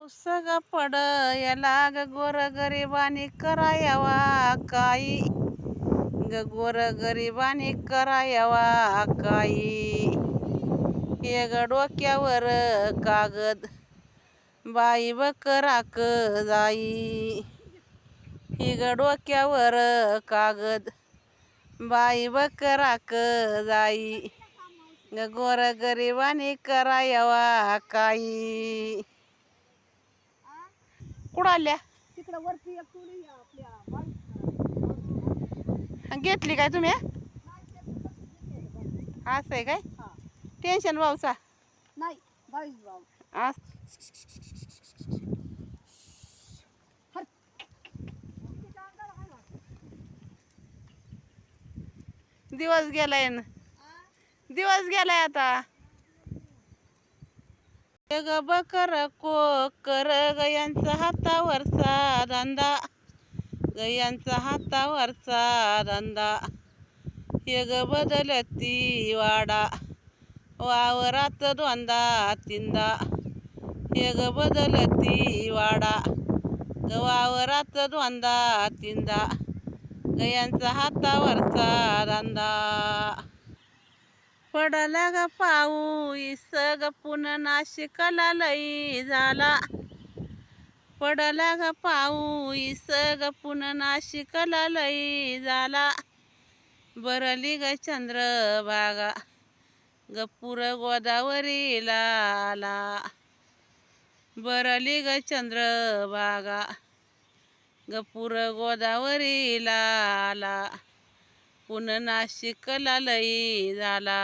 उसग पड याला ग गोर गरिबानी करायावा काही ग गोर गरिबानी करायावा काही हे ग डोक्यावर कागद बाई बकराक जाई ही ग डोक्यावर कागद बाई बकराक जाई ग गोर गरिबानी करायावा काही कुठं आल्या तिकडं वरती एक टोळी आपल्या घेतली काय तुम्ही असं आहे काय हा टेन्शन भाऊचा नाही 22 भाव आज दिवस गेलाय न दिवस गेलाय आता ग बकर को कर गयांचा हातावरचा धंदा गयांचा हातावरचा धंदा हे ग बदलती वाडा वावरात दोनदा तीनदा हे ग बदलती वाडा ग वावरात दोनदा तीनदा गयांचा हातावरचा धंदा पडला ग पाऊस ग पुन्हा नाशिकला लई झाला पडला ग पाऊस ग पुन्हा नाशिकला लई झाला बरली ग चंद्रभागा गपूर गोदावरीला आला बरली ग चंद्रभागा गपूर गोदावरीला आला पुन्हा नाशिकला लई झाला